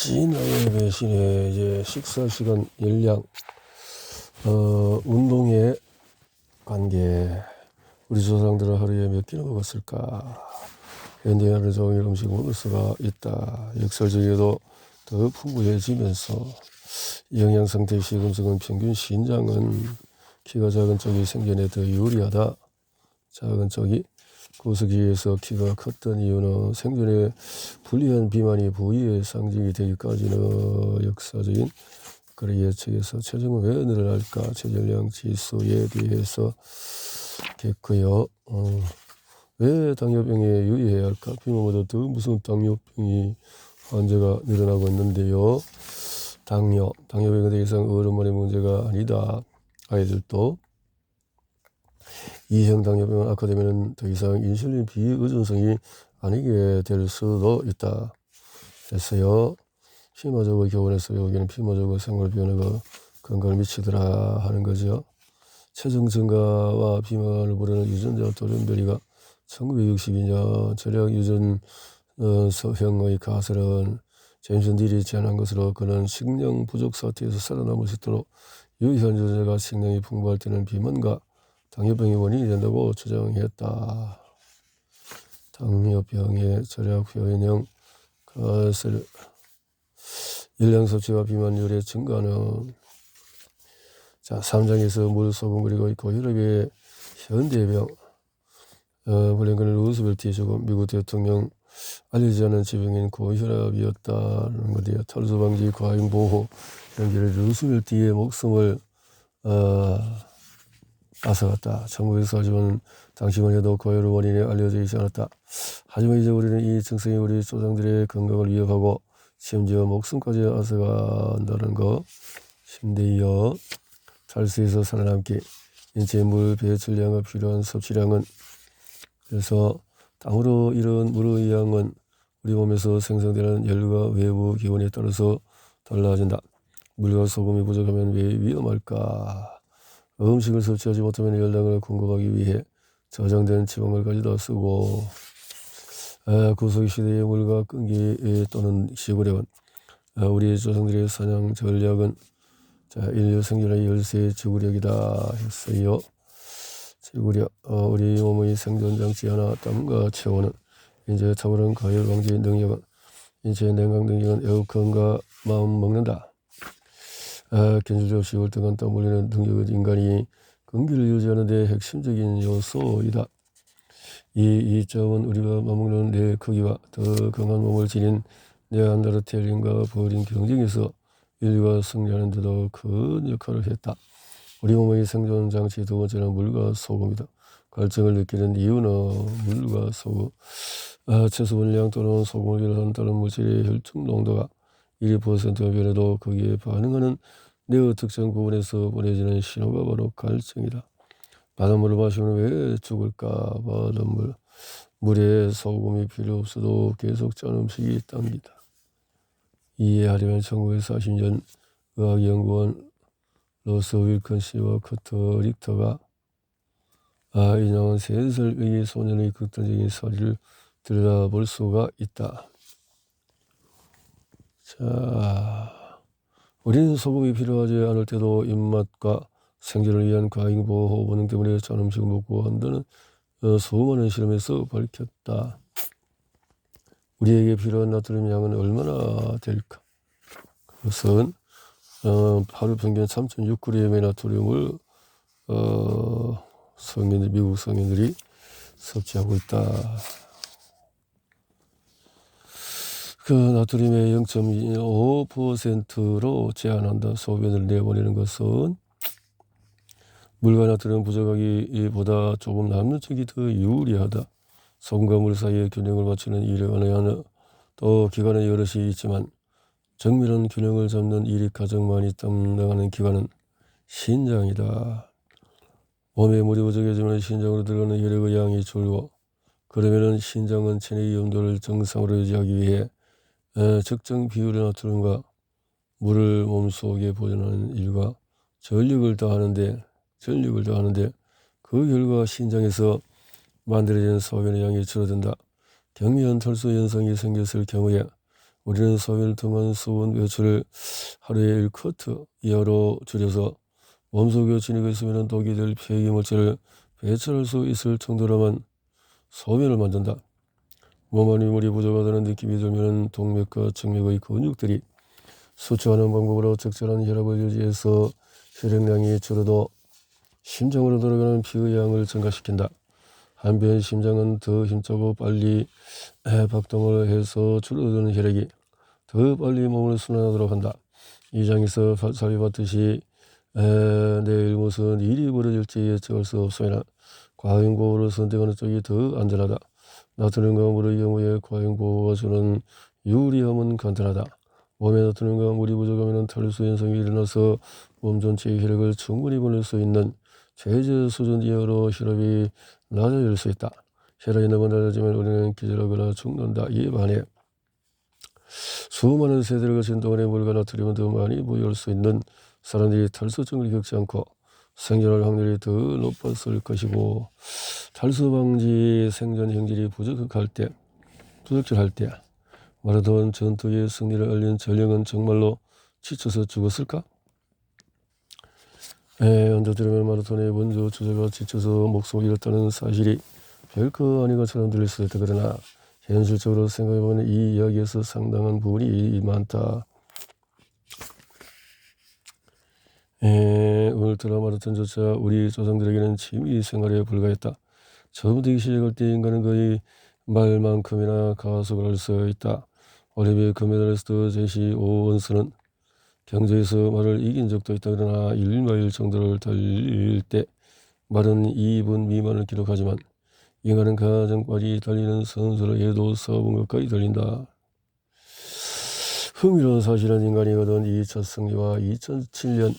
진화의 배신의 이제 식사 시간 열량, 운동의 관계. 우리 조상들은 하루에 몇 끼나 먹었을까? 현대 하루 종일 음식 먹을 수가 있다. 역설적이어도 더 풍부해지면서 영양 상태식 음식은 평균 신장은 키가 작은 쪽이 생존에 더 유리하다. 작은 쪽이 구석기에서 키가 컸던 이유는 생존에 불리한 비만이 부위의 상징이 되기까지는 역사적인 그런 예측에서 체중은 왜 늘어날까? 체질량 지수에 대해서 겠고요. 왜 당뇨병에 유의해야 할까? 비만보다 더 무서운 당뇨병이 환자가 늘어나고 있는데요. 당뇨병은 더 이상 어른만의 문제가 아니다. 아이들도 2형 당뇨병은 악화되면 더 이상 인슐린 비의존성이 아니게 될 수도 있다. 그래서요, 피마저고 교원에서 여기는 피마저고 생활 변화가 건강을 미치더라 하는 거죠. 체중 증가와 비만을 부르는 유전자 돌연변이가 1962년 전략 유전 서형의 가설은 제임스 닐이 제안한 것으로 그는 식량 부족 사태에서 살아남을 수 있도록 유효한 유전자가 식량이 풍부할 때는 비만과 당뇨병의 원인이 된다고 주장했다. 당뇨병의 절약 효인형 가설. 열량 섭취와 비만율의 증가는 3장에서 물, 소금 그리고 고혈압의 현대병. 링컨 루스벨트의 죽음, 미국 대통령 알려지지 않은 지병인 고혈압이었다는 건데요. 탈수 방지, 과잉 보호, 연결의 루스벨트의 목숨을 앗아갔다. 1940년 당시만 해도 고혈압 원인이 알려져 있지 않았다. 하지만 이제 우리는 이 증상이 우리 조상들의 건강을 위협하고 심지어 목숨까지 앗아간다는 것. 심대이어 탈수에서 살아남기, 인체의 물 배출량과 필요한 섭취량은, 그래서 땅으로 이런 물의 양은 우리 몸에서 생성되는 열과 외부 기온에 따라서 달라진다. 물과 소금이 부족하면 왜 위험할까? 음식을 섭취하지 못하면 열량을 공급하기 위해 저장된 지방을 가져다 쓰고, 구석기 시대의 물과 끈기 또는 시구력은 우리 조상들의 사냥 전략은 인류 생존의 열쇠 지구력이다 했어요. 지구력, 우리 몸의 생존장치 하나, 땀과 체온은 인체의 탁월한 가열 방지 능력은, 인체의 냉각 능력은 에어컨과 마음 먹는다. 견줄 없이 월등한 땀 흘리는 능력은 인간이 건기를 유지하는 데 핵심적인 요소이다. 이 점은 우리가 맞먹는 뇌 크기와 더 강한 몸을 지닌 네안데르탈인과 벌인 경쟁에서 인류가 승리하는 데도 큰 역할을 했다. 우리 몸의 생존 장치 두 번째는 물과 소금이다. 갈증을 느끼는 이유는 물과 소금, 채소 분량 또는 소금을 비롯한 다른 물질의 혈중 농도가 1%가 변해도 거기에 반응하는 뇌의 특정 부분에서 보내지는 신호가 바로 갈증이다. 바닷물을 마시면 왜 죽을까? 바닷물. 물에 소금이 필요 없어도 계속 짠 음식이 당기다. 이해하려면 1940년 의학연구원 로스 윌컨 씨와 커터 릭터가 인용한 3살의 소년의 극단적인 사리를 들여다볼 수가 있다. 자, 우리는 소금이 필요하지 않을 때도 입맛과 생존을 위한 과잉 보호 본능 때문에 짠 음식을 먹고 한다는 수많은 실험에서 밝혔다. 우리에게 필요한 나트륨 양은 얼마나 될까? 그것은 하루 평균 3,600g의 나트륨을 미국 성인들이 섭취하고 있다. 그 나트륨의 0.5%로 제한한다. 소변을 내보내는 것은 물과 나트륨 부족하기보다 조금 남는 쪽이 더 유리하다. 소금과 물 사이의 균형을 맞추는 일에 관한 또 기관은 여럿이 있지만 정밀한 균형을 잡는 일이 가장 많이 담당하는 기관은 신장이다. 몸에 물이 부족해지면 신장으로 들어가는 혈액의 양이 줄고, 그러면은 신장은 체내의 온도를 정상으로 유지하기 위해 적정 비율의 나트륨과 물을 몸속에 보존하는 일과 전력을 다하는데 그 결과 신장에서 만들어지는 소변의 양이 줄어든다. 경미한 탈수 현상이 생겼을 경우에 우리는 소위를 통한 수분 배출을 하루에 1커트 이하로 줄여서 몸속에 지니고 있으면 독이 될 폐기물질을 배출할 수 있을 정도로만 소변을 만든다. 몸 안에 물이 부족하다는 느낌이 들면 동맥과 정맥의 근육들이 수축하는 방법으로 적절한 혈압을 유지해서 혈액량이 줄어도 심장으로 들어가는 피의 양을 증가시킨다. 한편 심장은 더 힘차고 빨리 박동을 해서 줄어드는 혈액이 더 빨리 몸을 순환하도록 한다. 이 장에서 살펴봤듯이 내일 무슨 일이 벌어질지 예측할 수 없으나 과잉보호를 선택하는 쪽이 더 안전하다. 나트륨과 물의 경우에 과잉보호가 주는 유리함은 간단하다. 몸에 나트륨과 물이 부족하면 탈수 현상이 일어나서 몸 전체의 혈액을 충분히 보낼 수 있는 최저 수준 이하로 혈압이 낮아질 수 있다. 혈압이 너무 낮아지면 우리는 기절하거나 죽는다. 이에 반해 수많은 세대를 거친 동안에 물과 나트륨을 더 많이 보유할 수 있는 사람들이 탈수증을 겪지 않고 생존할 확률이 더 높았을 것이고, 탈수 방지 생존 형질이 부족할 때 마라톤 전투의 승리를 알린 전령은 정말로 지쳐서 죽었을까? 언제 들으면 마라톤의 원조 주자가 지쳐서 목숨을 잃었다는 사실이 별거 아닌 것처럼 들릴 수도 있다. 그러나 현실적으로 생각해보면 이 이야기에서 상당한 부분이 많다. 오늘따라 마라톤조차 우리 조상들에게는 취미 생활에 불과했다. 처음 뛰기 시작할 때 인간은 거의 말만큼이나 가속을 할 수 있다. 올림픽 금메달리스트 제시 오원스는 경주에서 말을 이긴 적도 있다. 그러나 1마일 정도를 달릴 때 말은 2분 미만을 기록하지만 인간은 가장 빨리 달리는 선수로 해도 4분 가까이 달린다. 흥미로운 사실은 인간이 거둔 이 첫 승리와 2007년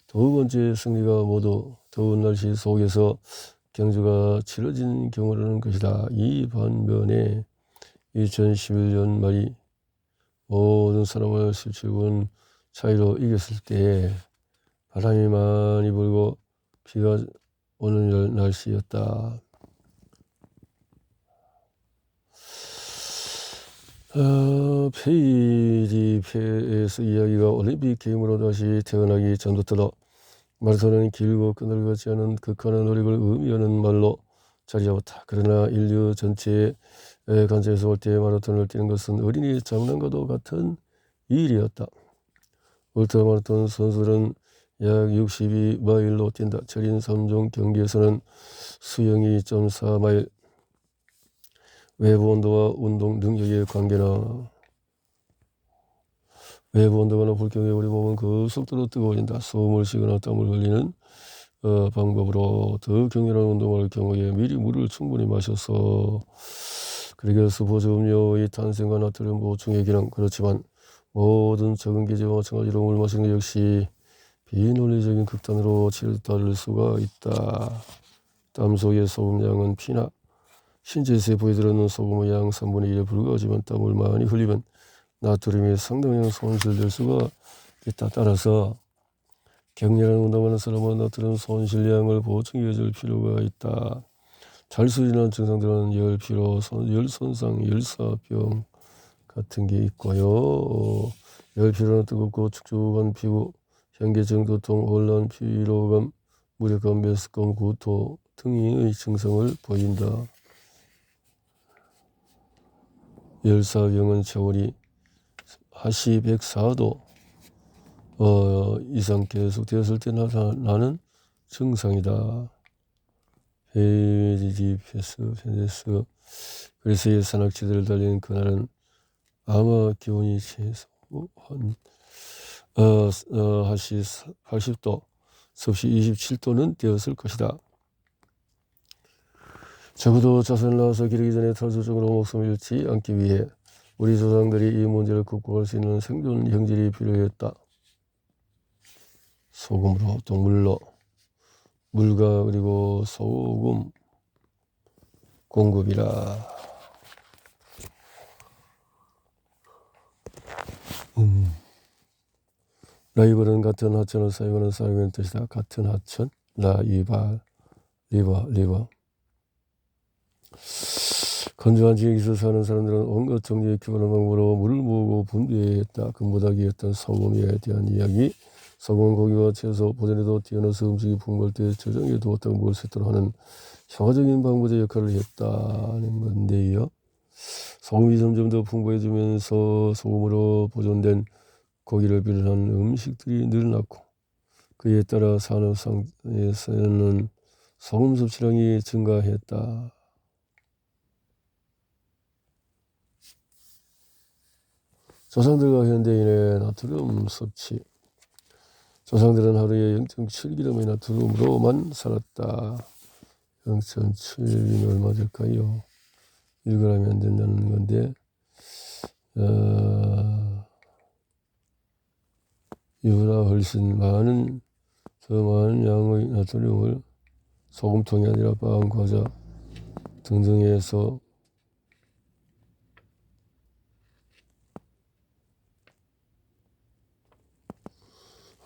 두 번째 승리가 모두 더운 날씨 속에서 경주가 치러진 경우라는 것이다. 이 반면에 2011년 말이 모든 사람을 17분 차이로 이겼을 때 바람이 많이 불고 비가 오는 날씨였다. 페이지에서 이야기가 올림픽 게임으로 다시 태어나기 전부터 마라톤은 길고 끈을 걷지 않은 극한의 노력을 의미하는 말로 자리 잡았다. 그러나 인류 전체의 관점에서 볼 때 마라톤을 뛰는 것은 어린이 장난과도 같은 일이었다. 울트라 마라톤 선수들은 약 62마일로 뛴다. 철인 3종 경기에서는 수영이 2.4마일, 외부 온도와 운동 능력의 관계나 외부 온도가 높을 경우에 우리 몸은 그 속도로 뜨거워진다. 숨을 쉬거나 땀을 흘리는 방법으로 더 격렬한 운동을 할 경우에 미리 물을 충분히 마셔서, 그러게 스포츠 음료의 탄생과 나트륨 보충의 기능, 그렇지만 모든 적은 기제와 마찬가지로 물 마시는 것 역시 비논리적인 극단으로 치달을 수가 있다. 땀 속의 소금량은 피나 신체 세포에 들어있는 소금의 양 3분의 1에 불과하지만 땀을 많이 흘리면 나트륨이 상당량 손실될 수가 있다. 따라서 격렬한 운동하는 사람은 나트륨 손실량을 보충해줄 필요가 있다. 잘 수 있는 증상들은 열, 피로, 열 손상, 열사병 같은 게 있고요. 열, 피로는 뜨겁고 축축한 피부, 현기증, 두통, 혼란, 피로감, 무력감, 메스꺼움, 구토 등의 증상을 보인다. 열사병은 체온이 하시 104도 이상 계속 되었을 때 나타나는 증상이다. 페니스. 그래서 이 산악지대를 달리는 그날은 아마 기온이 최소한 하시 80도, 섭씨 27도는 되었을 것이다. 적어도 자선을 나와서 기르기 전에 탈수증으로 목숨을 잃지 않기 위해 우리 조상들이 이 문제를 극복할 수 있는 생존 형질이 필요했다. 소금으로, 동물로, 물과 그리고 소금 공급이라. 라이벌은 같은 하천을 사용하는 사람의 뜻이다. 같은 하천, 리버. 건조한 지역에서 사는 사람들은 온갖 종류의 기본한 방법으로 물을 모으고 분비했다. 근보다 귀했던 소금에 대한 이야기. 소금은 고기와 채소, 보존에도 뛰어나서 음식이 풍부할 때 저장해 두었다가 먹을 수 있도록 하는 효과적인 방부제 역할을 했다는 건데요. 소금이 점점 더 풍부해지면서 소금으로 보존된 고기를 비롯한 음식들이 늘어났고 그에 따라 산업상에서는 소금 섭취량이 증가했다. 조상들과 현대인의 나트륨 섭취. 조상들은 하루에 0.7g의 나트륨으로만 살았다. 0.7g이 얼마 될까요? 1g이 안 된다는 건데 이보다 훨씬 더 많은 양의 나트륨을 소금통이 아니라 빵, 과자 등등에서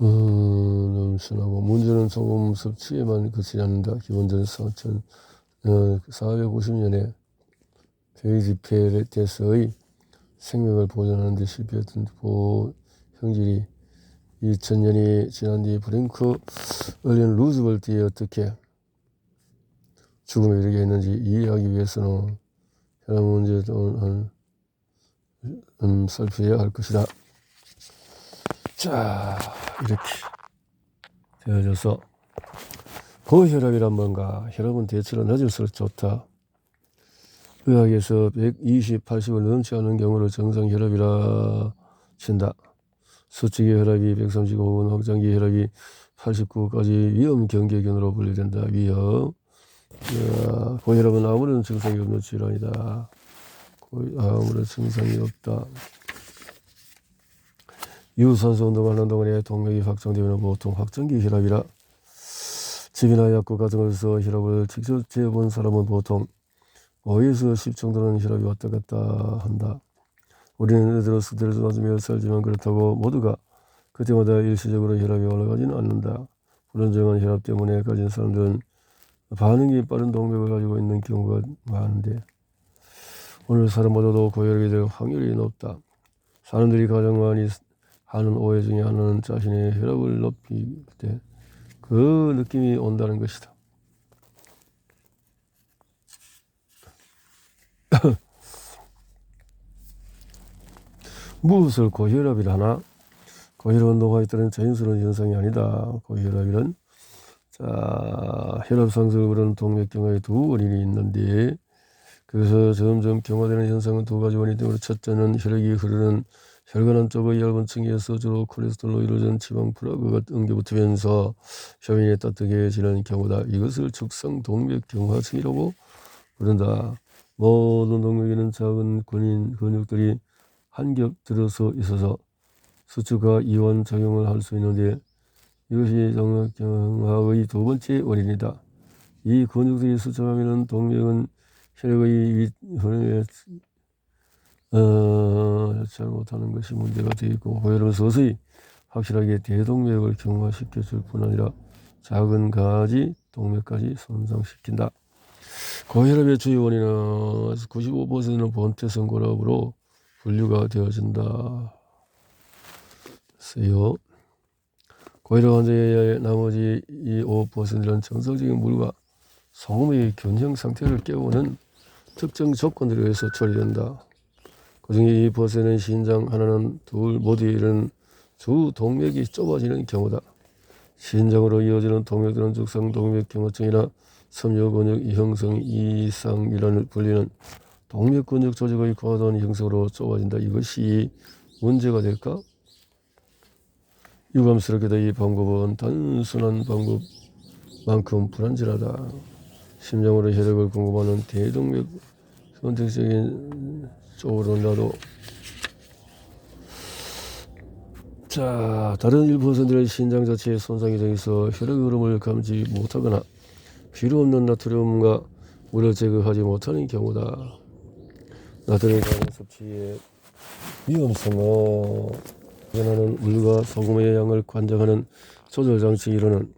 넘친하고 문제는 소금 섭취에만 그치지 않는다. 기원전 450년에 베이지페레테스의 생명을 보존하는 데 실패했던 형질이 2000년이 지난 뒤 프랭크 얼린 루즈벨트에 어떻게 죽음에 이르게 했는지 이해하기 위해서는 혈압 문제도 살펴야 할 것이다. 자, 이렇게 되어져서 고혈압이란 뭔가? 혈압은 대체로 낮을수록 좋다. 의학에서 120, 80을 넘지 않은 경우를 정상 혈압이라 친다. 수축기 혈압이 135 혹은 확장기 혈압이 89까지 위험 경계균으로 분류된다. 위험. 고혈압은 아무런 증상이 없는 질환이다. 아무런 증상이 없다. 유산소 운동을 하는 동안에 동맥이 확장되면 보통 확장기 혈압이라. 집이나 약국 같은 곳에서 혈압을 직접 재본 사람은 보통 5에서 10 정도는 혈압이 왔다 갔다 한다. 우리는 들어 스트레스 받으며 살지만 그렇다고 모두가 그때마다 일시적으로 혈압이 올라가지는 않는다. 불안정한 혈압 때문에 가진 사람들은 반응이 빠른 동맥을 가지고 있는 경우가 많은데 오늘 사람보다도 고혈압이 될 확률이 높다. 사람들이 가장 많이 하는 오해 중에 하나는 자신의 혈압을 높일 때 그 느낌이 온다는 것이다. 무엇을 고혈압이라 하나? 고혈압은 노화에 따른 자연스러운 현상이 아니다. 고혈압이란 혈압 상승을 부르는 동맥경화의 두 원인이 있는데 그래서 점점 경화되는 현상은 두 가지 원인 때문에 첫째는 혈액이 흐르는 혈관 안쪽의 얇은 층에서 주로 콜레스테롤로 이루어진 지방 플라그가 엉겨붙으면서 표면이 따뜻해지는 경우다. 이것을 죽상 동맥경화증이라고 부른다. 모든 동맥에는 작은 근육들이 한 겹 들어서 있어서 수축과 이완 작용을 할 수 있는데 이것이 동맥경화의 두 번째 원인이다. 이 근육들이 수축하면 동맥은 혈액의 흐름에 잘못하는 것이 문제가 되겠고 고혈압은 서서히 확실하게 대동맥을 경화시켜 줄 뿐 아니라 작은 가지 동맥까지 손상시킨다. 고혈압의 주요 원인은 95%는 본태성 고혈압으로 분류가 되어진다. 글쎄요. 고혈압 환자의 나머지 이 5%는 정상적인 물과 소금의 균형 상태를 깨우는 특정 조건들에 의해서 처리된다. 그중에 2%는 신장 하나는 둘 모두에 이르는 주 동맥이 좁아지는 경우다. 신장으로 이어지는 동맥들은 죽상동맥경화증이나 섬유근육 형성 이상이라는 불리는 동맥근육 조직의 과도한 형성으로 좁아진다. 이것이 문제가 될까? 유감스럽게도 이 방법은 단순한 방법만큼 불안전하다. 심장으로 혈액을 공급하는 대동맥 선택적인 쪽으로라도 다른 1%는 신장 자체에 손상이 되어서 혈액 흐름을 감지 못하거나 필요 없는 나트륨과 물을 제거하지 못하는 경우다. 나트륨 과다 섭취의 위험성은 관하는 물과 소금의 양을 관장하는 조절 장치 이론은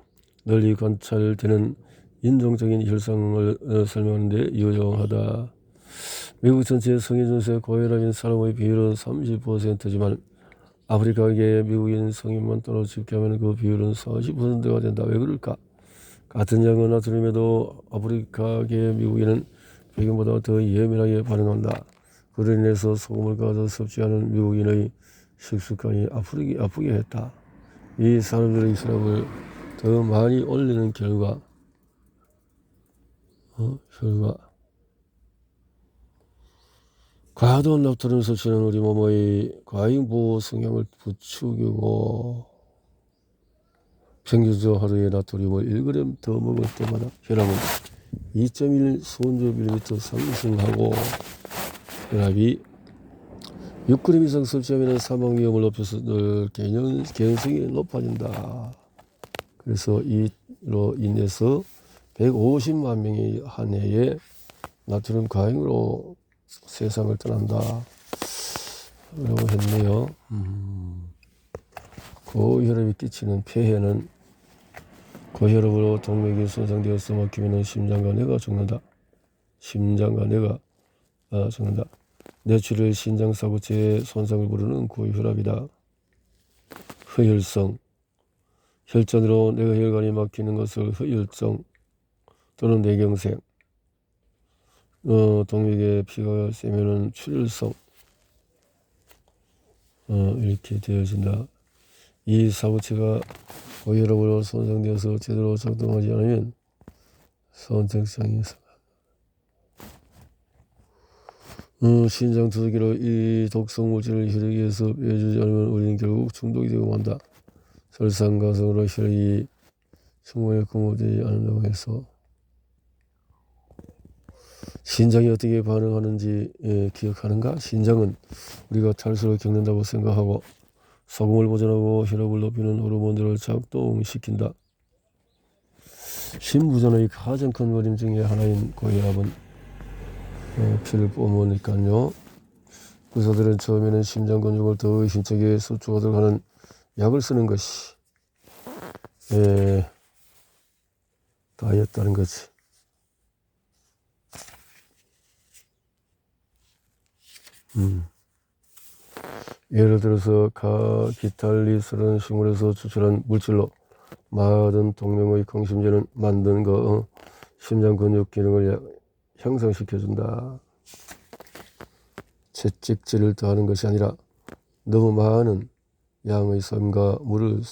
널리 관찰되는 인종적인 현상을 설명하는 데 유용하다. 미국 전체 성인 전세 고혈압인 사람의 비율은 30%지만 아프리카계 미국인 성인만 따로 집계하면 그 비율은 40%가 된다. 왜 그럴까? 같은 양은 나트륨에도 아프리카계 미국인은 백인보다 더 예민하게 반응한다. 그로 인해서 소금을 가져 섭취하는 미국인의 식습관이 아프게 했다. 이 사람들의 혈압을 더 많이 올리는 결과 과도한 나트륨 섭취는 우리 몸의 과잉 보호 성향을 부추기고 평균적으로 하루에 나트륨을 1g 더 먹을 때마다 혈압은 2.1 손조밀리미터 상승하고 혈압이 6g 이상 섭취하면 사망 위험을 높여서 늘 개연성이 높아진다. 그래서 이로 인해서 150만 명이 한 해에 나트륨 과잉으로 세상을 떠난다. 라고 했네요. 고혈압이 끼치는 폐해는 고혈압으로 동맥이 손상되어서 막히면 심장과 뇌가 죽는다. 죽는다. 뇌출혈 신장사구체의 손상을 부르는 고혈압이다. 허혈성. 혈전으로 뇌혈관이 막히는 것을 허혈증 또는 뇌경색. 동맥에 피가 세면은 출혈성. 이렇게 되어진다. 이 사구체가 고혈압으로 손상되어서 제대로 작동하지 않으면 선택장애 신장 두들기로 이 독성 물질을 혈액에서 빼주지 않으면 우리는 결국 중독이 되고 만다. 설상가성으로 혈액이 충분히 공급되지 않는다고 해서 신장이 어떻게 반응하는지 기억하는가? 신장은 우리가 탈수를 겪는다고 생각하고 소금을 보존하고 혈압을 높이는 호르몬들을 작동시킨다. 신부전의 가장 큰 어림 중에 하나인 고혈압은 피를 뿜으니까요. 의사들은 처음에는 심장 근육을 더 힘차게 수축하도록 하는 약을 쓰는 것이 다였다는 거지. 예를 들어서 카피탈리스라는 식물에서 추출한 물질로 많은 동명의 강심제는 만든 거 심장 근육 기능을 향상시켜준다. 채찍질을 더하는 것이 아니라 너무 많은 양의 솜과 물을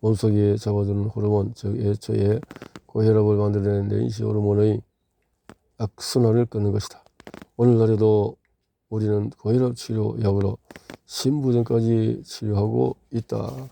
몸속에 잡아두는 호르몬, 즉 애초에 고혈압을 만들어내는 낸시 호르몬의 악순환을 끊는 것이다. 오늘날에도 우리는 고혈압 치료 약으로 신부전까지 치료하고 있다.